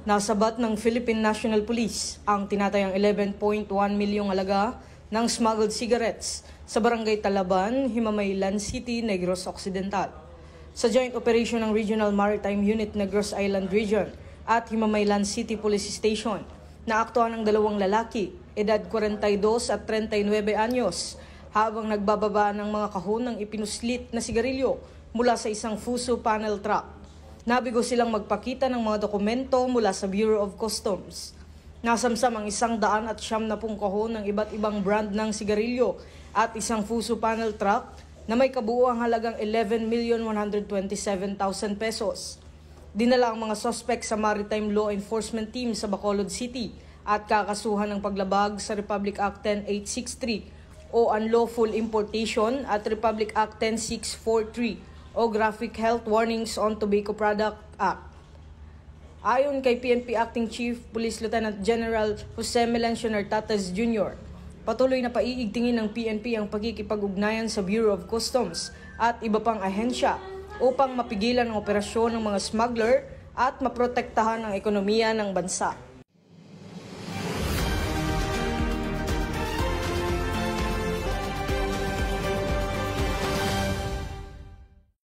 Nasabat ng Philippine National Police ang tinatayang 11.1 milyong halaga ng smuggled cigarettes sa Barangay Talaban, Himamaylan City, Negros Occidental. Sa joint operation ng Regional Maritime Unit Negros Island Region at Himamaylan City Police Station, naaktuhan ng dalawang lalaki, edad 42 at 39 anyos, habang nagbababa ng mga kahon ng ipinuslit na sigarilyo mula sa isang Fuso panel truck. Nabigo silang magpakita ng mga dokumento mula sa Bureau of Customs. Nasamsam ang 170 kahon ng iba't ibang brand ng sigarilyo at isang Fuso panel truck na may kabuuang halagang 11,127,000 pesos. Dinala ang mga suspect sa Maritime Law Enforcement Team sa Bacolod City at kakasuhan ng paglabag sa Republic Act 10863 o Unlawful Importation at Republic Act 10643 o Graphic Health Warnings on Tobacco Product Act. Ayon kay PNP Acting Chief Police Lieutenant General Jose Melencio Nartates Jr., patuloy na paiigtingin ng PNP ang pagkikipag-ugnayan sa Bureau of Customs at iba pang ahensya upang mapigilan ang operasyon ng mga smuggler at maprotektahan ang ekonomiya ng bansa.